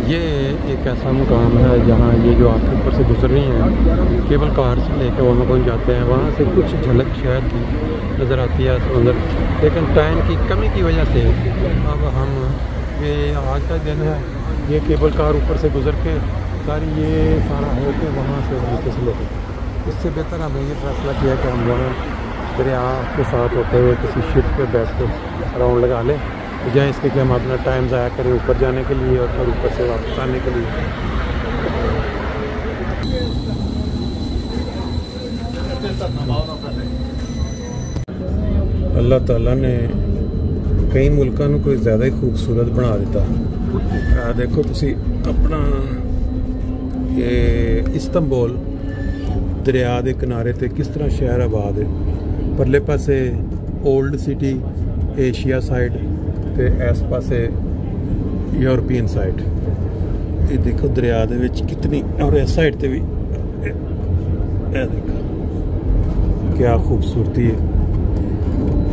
ये एक ऐसा मुकाम है जहाँ ये जो आपके ऊपर से गुजर रही हैं केबल कार से लेकर वहाँ पहुँच जाते हैं। वहाँ से कुछ झलक शहर की नज़र आती है समंदर, लेकिन टाइम की कमी की वजह से अब हम ये आज का दिन है, ये केबल कार ऊपर से गुजर के सारी ये सारा है कि वहाँ से नीचे से लेते। इससे बेहतर हमने ये फैसला किया कि हम दोनों दरिया के साथ होते हुए किसी शिप पे बैठ के राउंड लगा लें, बजाय इसके कि हम अपना टाइम ज़ाया करें ऊपर जाने के लिए और फिर ऊपर से वापस आने के लिए। अल्लाह ताला ने कई मुल्कों को कोई ज़्यादा ही खूबसूरत बना दिता। देखो तुसी अपना ये इस्तांबुल दरिया के किनारे ते किस तरह शहर आबाद है। परले पासे ओल्ड सिटी एशिया साइड ते इस पासे यूरोपियन साइड। ये देखो दरिया दे विच कितनी, और इस साइड ते भी देखो क्या खूबसूरती है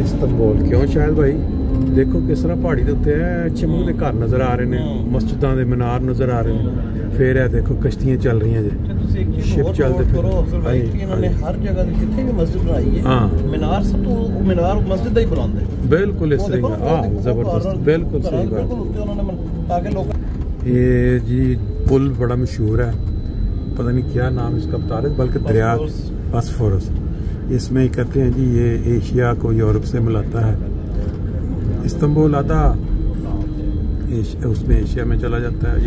इस्तांबुल। क्यों शायद भाई देखो किस तरह पहाड़ी के उत्ते चमकदे घर नज़र आ रहे हैं, मस्जिदां दे मीनार नज़र आ रहे हैं। फिर है देखो कश्तियाँ चल रही हैं जी, शिप चलते इन्होंने हर जगह जिथे भी मस्जिद बनाई है, हाँ मीनार सब तो मीनार मस्जिद का ही बनाते हैं। बिल्कुल इस तरह, हाँ ज़बरदस्त, बिल्कुल सही बात। ये जी पुल बड़ा मशहूर है, पता नहीं क्या नाम इसका बता रहे, बल्कि दरिया बॉस्फोरस। इसमें कहते हैं जी ये एशिया को यूरोप से मिलाता है। इस्तांबुल आधा उसमें एशिया में चला जाता है।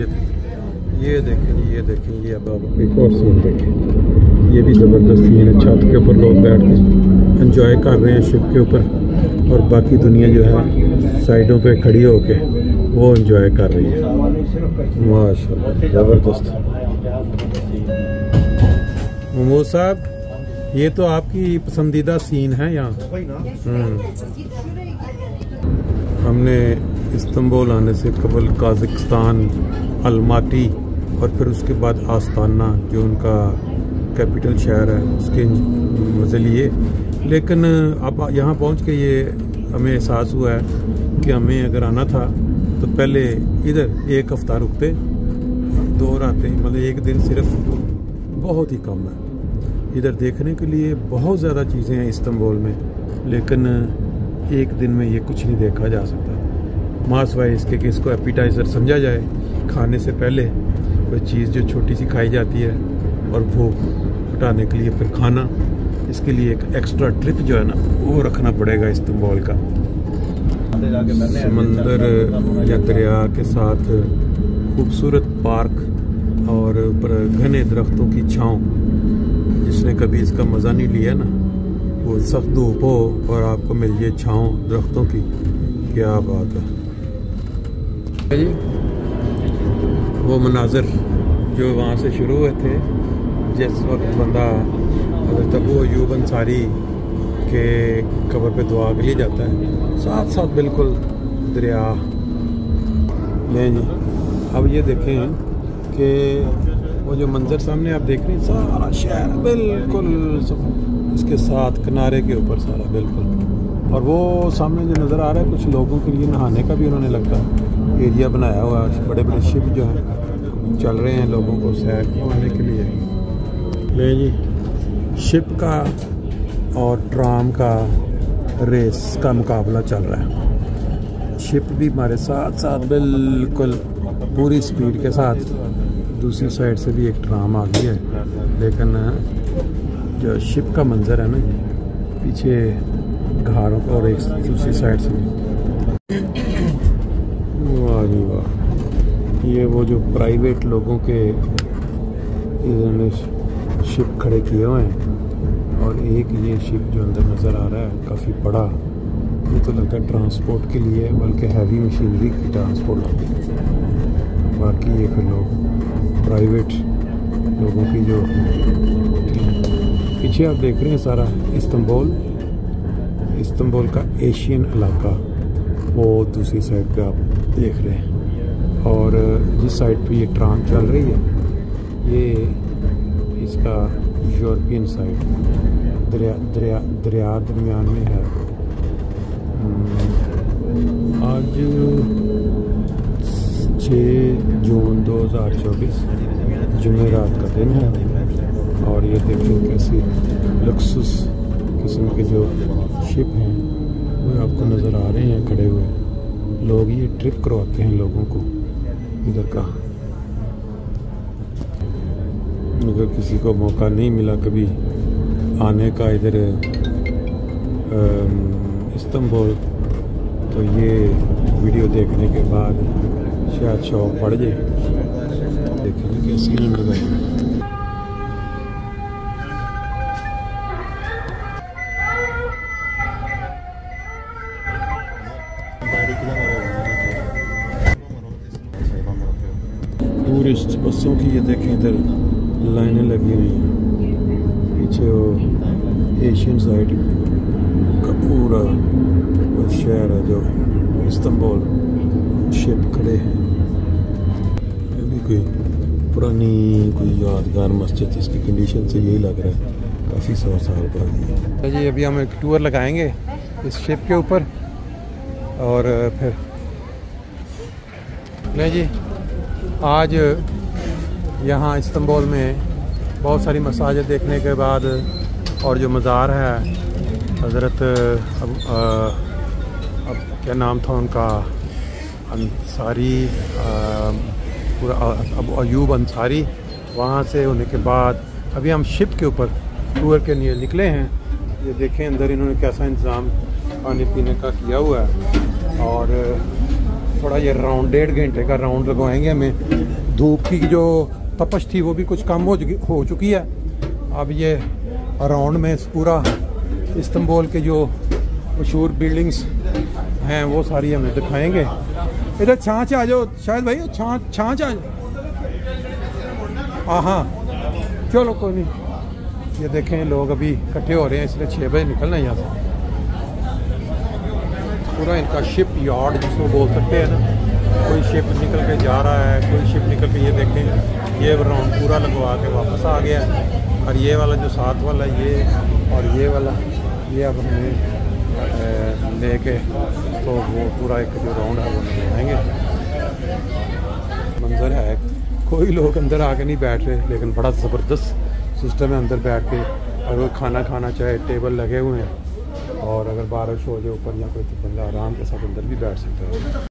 ये देखें जी, ये देखें, ये अब एक और सीन देखें, ये भी ज़बरदस्त सीन है। छत के ऊपर लोग बैठ के एंजॉय कर रहे हैं शिप के ऊपर, और बाकी दुनिया जो है साइडों पे खड़ी होके वो एंजॉय कर रही है। माशाल्लाह ज़बरदस्त। महमूद साहब, ये तो आपकी पसंदीदा सीन है यहाँ। हमने इस्तांबुल आने से कबल कजाकिस्तान, अलमाटी और फिर उसके बाद आस्ताना जो उनका कैपिटल शहर है उसके मज़े लिए, लेकिन अब यहाँ पहुँच के ये हमें एहसास हुआ है कि हमें अगर आना था तो पहले इधर एक हफ़्ता रुकते, 2 रातें, मतलब एक दिन सिर्फ बहुत ही कम है। इधर देखने के लिए बहुत ज़्यादा चीज़ें हैं इस्तांबुल में, लेकिन एक दिन में ये कुछ नहीं देखा जा सकता। मासवाए इसके कि इसको एपिटाइज़र समझा जाए, खाने से पहले कोई चीज़ जो छोटी सी खाई जाती है और भूख हटाने के लिए फिर खाना, इसके लिए एक एक्स्ट्रा ट्रिप जो है ना वो रखना पड़ेगा इस्तांबुल का। समंदर या दरिया के साथ खूबसूरत पार्क और ऊपर घने दरख्तों की छाँव। जिसने कभी इसका मज़ा नहीं लिया ना, वो सख्त धूप हो और आपको मिल जाए छाँव दरख्तों की, क्या बात है। वो मनाज़र जो वहाँ से शुरू हुए थे, जिस वक्त बंदा हज़रत अबू अय्यूब अंसारी के कब्र पे दुआ के लिए जाता है, साथ साथ बिल्कुल दरिया। नहीं जी, अब ये देखें कि वो जो मंज़र सामने आप देख रहे हैं, सारा शहर बिल्कुल इसके साथ किनारे के ऊपर सारा बिल्कुल। और वो सामने जो नज़र आ रहा है, कुछ लोगों के लिए नहाने का भी उन्होंने लगता है एरिया बनाया हुआ है। बड़े बड़े शिप जो हैं चल रहे हैं लोगों को सैर करवाने के लिए। ले जी, शिप का और ट्राम का रेस का मुकाबला चल रहा है। शिप भी हमारे साथ साथ बिल्कुल पूरी स्पीड के साथ, दूसरी साइड से भी एक ट्राम आ गई है, लेकिन जो शिप का मंजर है ना, पीछे घारों का और एक दूसरी साइड से। वाह जी वाह, ये वो जो प्राइवेट लोगों के इन्होंने शिप खड़े किए हुए हैं, और एक ये शिप जो अंदर नज़र आ रहा है काफ़ी बड़ा, ये तो लगता है ट्रांसपोर्ट के लिए, बल्कि हैवी मशीनरी की ट्रांसपोर्ट होती है। बाकी ये फिर लोग प्राइवेट लोगों की जो पीछे आप देख रहे हैं सारा इस्तांबुल का एशियन इलाका, वो दूसरी साइड पे आप देख रहे हैं। और जिस साइड पे ये ट्राम चल रही है, ये इसका यूरोपियन साइड, दरिया दरमियान में है। आज 6 जून 2024 जुमेरात का दिन है और ये देखें कैसी लक्सस किस्म के जो शिप हैं वो आपको नज़र आ रहे हैं खड़े हुए। लोग ये ट्रिप करवाते हैं लोगों को इधर का। अगर किसी को मौका नहीं मिला कभी आने का इधर इस्तांबुल, तो ये वीडियो देखने के बाद शायद शौक पड़ जाए। देखेंगे कैसी लगाई। टूरिस्ट बसों की ये देखें इधर लाइनें लगी हुई हैं। पीछे वो एशियन साइड का पूरा वो शहर है जो इस्तांबुल, शिप खड़े हैं। ये भी कोई पुरानी कोई यादगार मस्जिद, इसकी कंडीशन से यही लग रहा है काफ़ी 100 साल पुरानी है। जी अभी हम एक टूर लगाएंगे इस शिप के ऊपर और फिर नहीं जी। आज यहाँ इस्तांबुल में बहुत सारी मसाजिद देखने के बाद और जो मज़ार है हज़रत अब क्या नाम था उनका, अंसारी, पूरा अब अयूब अंसारी, वहाँ से होने के बाद अभी हम शिप के ऊपर टूर के लिए निकले हैं। ये देखें अंदर इन्होंने कैसा इंतज़ाम खाने पीने का किया हुआ है और थोड़ा ये राउंड 1.5 घंटे का राउंड लगवाएंगे हमें। धूप की जो तपश थी वो भी कुछ कम हो चुकी है। अब ये राउंड में पूरा इस्तांबुल के जो मशहूर बिल्डिंग्स हैं वो सारी हमें दिखाएंगे। इधर छाँच आ जाओ शायद भाई, छाँच आ जाओ। हाँ चलो कोई नहीं। ये देखें लोग अभी इकट्ठे हो रहे हैं, इसलिए 6 बजे निकलना है यहाँ से। पूरा इनका शिप यार्ड जिसको बोल सकते हैं ना, कोई शिप निकल के जा रहा है, कोई शिप निकल के, ये देखें ये राउंड पूरा लगवा के वापस आ गया। और ये वाला जो साथ वाला ये और ये वाला ये अब हमें लेके तो वो पूरा एक जो राउंड है वो लगाएंगे। मंजर है, कोई लोग अंदर आके नहीं बैठ रहे लेकिन बड़ा ज़बरदस्त सिस्टम है अंदर बैठ के। अगर खाना खाना चाहे टेबल लगे हुए हैं और अगर बारिश हो जाए ऊपर या कोई तो बंदा आराम के साथ अंदर भी बैठ सकता है।